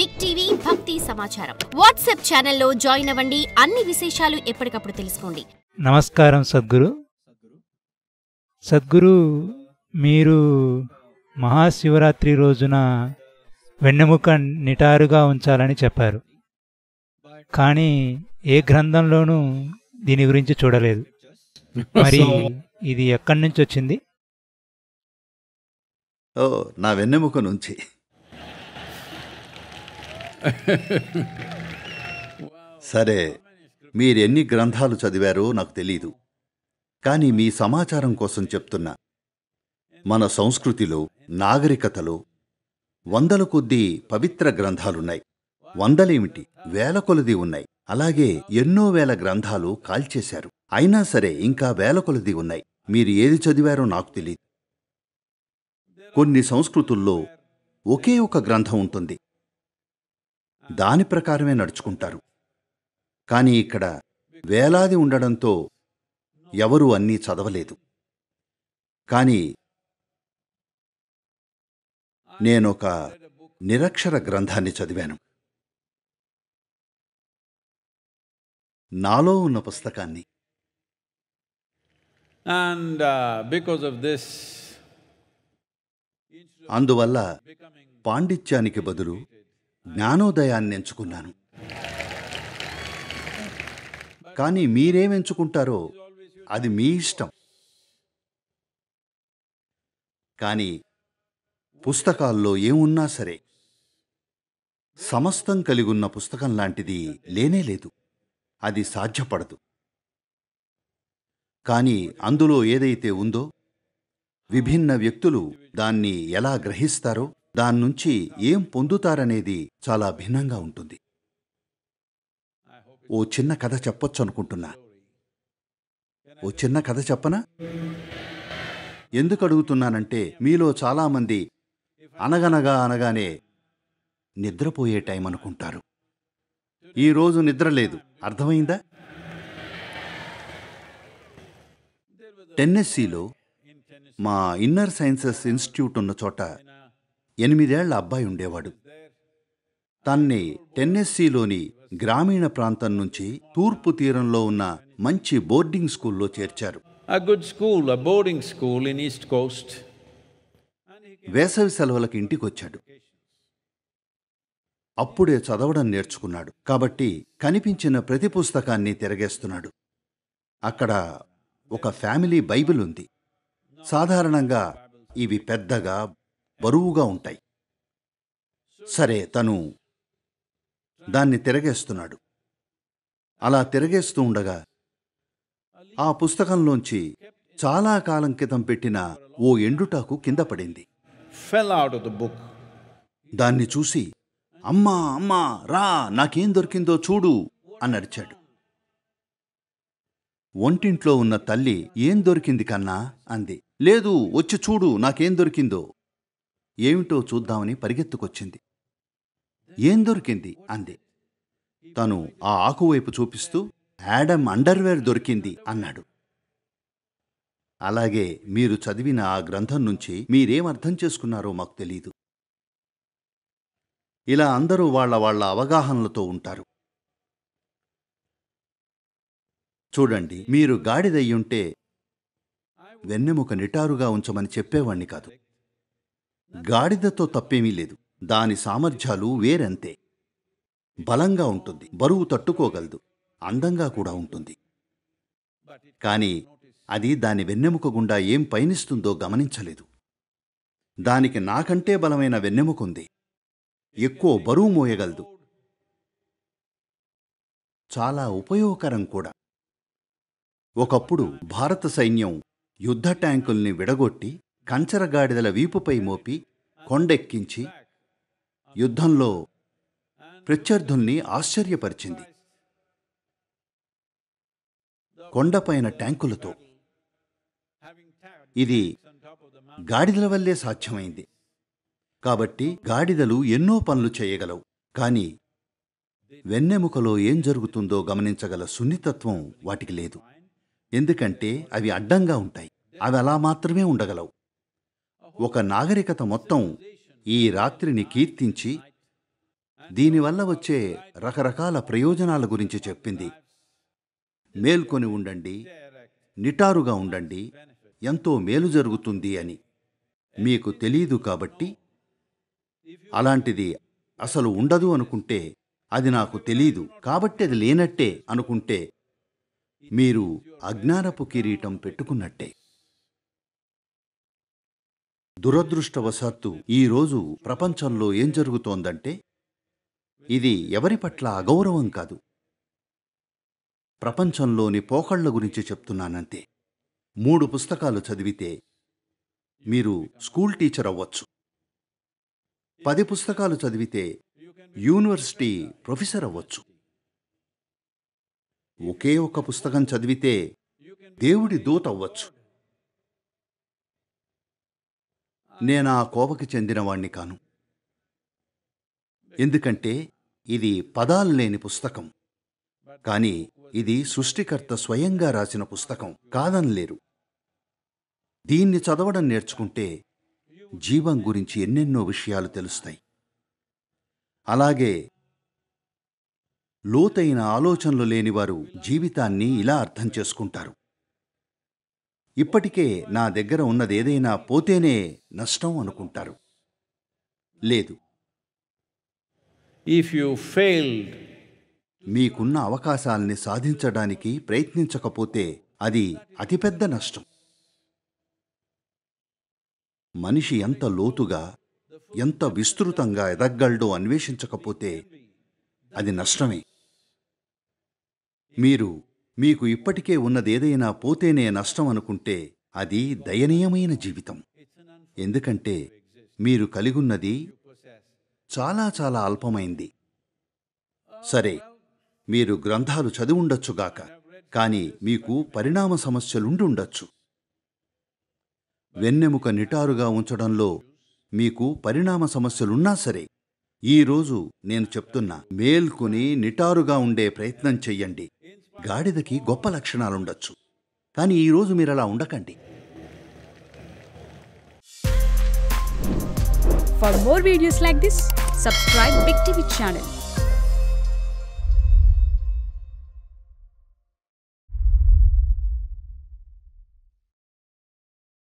Big TV భక్తి సమాచారం WhatsApp ఛానల్లో జాయిన్ అవ్వండి. అన్ని విశేషాలు ఎప్పటికప్పుడు తెలుసుకోండి. నమస్కారం సద్గురు. సద్గురు, మీరు మహాశివరాత్రి రోజున వెన్నెముక నిటారుగా ఉంచాలని చెప్పారు. కానీ ఏ గ్రంథంలోనూ దీని గురించి చూడలేదు. మరి ఇది ఎక్కడి నుంచి వచ్చింది? నా వెన్నెముక నుంచి. సరే, మీరెన్ని గ్రంథాలు చదివారో నాకు తెలీదు, కానీ మీ సమాచారం కోసం చెప్తున్నా. మన సంస్కృతిలో, నాగరికతలో వందల కొద్దీ పవిత్ర గ్రంథాలున్నాయి. వందలేమిటి, వేల కొలది ఉన్నాయి. అలాగే ఎన్నో వేల గ్రంథాలు కాల్చేశారు. అయినా సరే ఇంకా వేల కొలది ఉన్నాయి. మీరు ఏది చదివారో నాకు తెలీదు. కొన్ని సంస్కృతుల్లో ఒకే ఒక గ్రంథం ఉంటుంది, దాని ప్రకారమే నడుచుకుంటారు. కానీ ఇక్కడ వేలాది ఉండడంతో ఎవరూ అన్నీ చదవలేదు. కానీ నేనొక నిరక్షర గ్రంథాన్ని చదివాను. నాలో ఉన్న పుస్తకాన్ని. అందువల్ల పాండిత్యానికి బదులు జ్ఞానోదయాన్ని ఎంచుకున్నాను. కానీ మీరేమెంచుకుంటారో అది మీ ఇష్టం. కానీ పుస్తకాల్లో ఏమున్నా సరే సమస్తం కలిగున్న పుస్తకం లాంటిది లేనేలేదు. అది సాధ్యపడదు. కానీ అందులో ఏదైతే ఉందో, విభిన్న వ్యక్తులు దాన్ని ఎలా గ్రహిస్తారో, దాన్నుంచి ఏం పొందుతారనేది చాలా భిన్నంగా ఉంటుంది. ఓ చిన్న కథ చెప్పొచ్చనుకుంటున్నా. ఓ చిన్న కథ చెప్పనా? ఎందుకు అడుగుతున్నానంటే, మీలో చాలామంది అనగానే నిద్రపోయే టైం అనుకుంటారు. ఈరోజు నిద్ర లేదు, అర్థమైందా? టెన్నెస్సీలో మా ఇన్నర్ సైన్సెస్ ఇన్స్టిట్యూట్ ఉన్న చోట 8 ఏళ్ల అబ్బాయి ఉండేవాడు. తన్ని టెన్నెస్సీలోని గ్రామీణ ప్రాంతం నుంచి తూర్పు తీరంలో ఉన్న మంచి బోర్డింగ్ స్కూల్లో చేర్చారు. వేసవి సెలవులకు ఇంటికొచ్చాడు. అప్పుడే చదవడం నేర్చుకున్నాడు. కాబట్టి కనిపించిన ప్రతి పుస్తకాన్ని తిరగేస్తున్నాడు. అక్కడ ఒక ఫ్యామిలీ బైబిల్ ఉంది. సాధారణంగా ఇవి పెద్దగా, బరువుగా ఉంటాయి. సరే, తను దాన్ని తిరగేస్తున్నాడు. అలా తిరగేస్తూ ఉండగా ఆ పుస్తకంలోంచి చాలా కాలం క్రితం పెట్టిన ఓ ఎండుటాకు కింద పడింది. దాన్ని చూసి, అమ్మా అమ్మా రా, నాకేం దొరికిందో చూడు అని అరిచాడు. ఒంటింట్లో ఉన్న తల్లి, ఏం దొరికింది కన్నా అంది. లేదు, వచ్చి చూడు నాకేం దొరికిందో. ఏమిటో చూద్దామని పరిగెత్తుకొచ్చింది. ఏం దొరికింది అంది. తను ఆ ఆకువైపు చూపిస్తూ, యాడమ్ అండర్వేర్ దొరికింది అన్నాడు. అలాగే మీరు చదివిన ఆ గ్రంథం నుంచి మీరేం అర్థం చేసుకున్నారో మాకు తెలీదు. ఇలా అందరూ వాళ్ళ అవగాహనలతో ఉంటారు. చూడండి, మీరు గాడిదయ్యుంటే వెన్నెముక నిటారుగా ఉంచమని చెప్పేవాణ్ణి కాదు. గాడిదతో తప్పేమీ లేదు. దాని సామర్థ్యాలు వేరంతే. బలంగా ఉంటుంది, బరువు తట్టుకోగలదు, అందంగా కూడా ఉంటుంది. కానీ అది దాని వెన్నెముక గుండా ఏం పయనిస్తుందో గమనించలేదు. దానికి నాకంటే బలమైన వెన్నెముకుంది, ఎక్కువ బరువు మోయగలదు, చాలా ఉపయోగకరం కూడా. ఒకప్పుడు భారత సైన్యం యుద్ధ ట్యాంకుల్ని విడగొట్టి కంచరగాడిదల వీపుపై మోపి కొండెక్కించి యుద్ధంలో ప్రత్యర్థుల్ని ఆశ్చర్యపరిచింది. కొండపైన ట్యాంకులతో. ఇది గాడిదల వల్లే సాధ్యమైంది. కాబట్టి గాడిదలు ఎన్నో పనులు చేయగలవు, కానీ వెన్నెముకలో ఏం జరుగుతుందో గమనించగల సున్నితత్వం వాటికి లేదు. ఎందుకంటే అవి అడ్డంగా ఉంటాయి. అవి అలా మాత్రమే ఉండగలవు. ఒక నాగరికత మొత్తం ఈ రాత్రిని కీర్తించి దీనివల్ల వచ్చే రకరకాల ప్రయోజనాల గురించి చెప్పింది. మేల్కొని ఉండండి, నిటారుగా ఉండండి, ఎంతో మేలు జరుగుతుంది అని. మీకు తెలీదు కాబట్టి, అలాంటిది అసలు ఉండదు అనుకుంటే, అది నాకు తెలీదు కాబట్టి అది లేనట్టే అనుకుంటే, మీరు అజ్ఞానపు కిరీటం పెట్టుకున్నట్టే. దురదృష్టవశాత్తు ఈరోజు ప్రపంచంలో ఏం జరుగుతోందంటే, ఇది ఎవరి పట్ల అగౌరవం కాదు, ప్రపంచంలోని పోకళ్ల గురించి చెప్తున్నానంతే. 3 పుస్తకాలు చదివితే మీరు స్కూల్ టీచర్ అవ్వచ్చు. 10 పుస్తకాలు చదివితే యూనివర్సిటీ ప్రొఫెసర్ అవ్వచ్చు. ఒకే ఒక పుస్తకం చదివితే దేవుడి దూత అవ్వచ్చు. నేనా కోవకి చెందినవాణ్ణి కాను. ఎందుకంటే ఇది పదాలు లేని పుస్తకం. కానీ ఇది సృష్టికర్త స్వయంగా రాసిన పుస్తకం, కాదనలేరు. దీన్ని చదవడం నేర్చుకుంటే జీవం గురించి ఎన్నెన్నో విషయాలు తెలుస్తాయి. అలాగే లోతైన ఆలోచనలు లేనివారు జీవితాన్ని ఇలా అర్థం చేసుకుంటారు. ఇప్పటికే నా దగ్గర ఉన్నదేదైనా పోతేనే నష్టం అనుకుంటారు. లేదు, If you failed, మీకున్న అవకాశాల్ని సాధించడానికి ప్రయత్నించకపోతే అది అతిపెద్ద నష్టం. మనిషి ఎంత లోతుగా, ఎంత విస్తృతంగా ఎదగలడో అన్వేషించకపోతే అది నష్టమే. మీకు ఇప్పటికే ఉన్నదేదైనా పోతేనే నష్టం అనుకుంటే అది దయనీయమైన జీవితం. ఎందుకంటే మీరు కలిగున్నది చాలా చాలా అల్పమైంది. సరే, మీరు గ్రంథాలు చదివి ఉండొచ్చుగాక, కానీ మీకు పరిణామ సమస్యలుండుండొచ్చు. వెన్నెముక నిటారుగా ఉంచడంలో మీకు పరిణామ సమస్యలున్నా సరే, ఈరోజు నేను చెప్తున్నా, మేల్కొని నిటారుగా ఉండే ప్రయత్నం చెయ్యండి. గాడిదకి గొప్ప లక్షణాలుండొచ్చు, కానీ ఈరోజు మీరలా ఉండకండి. For more videos like this, subscribe Big TV channel.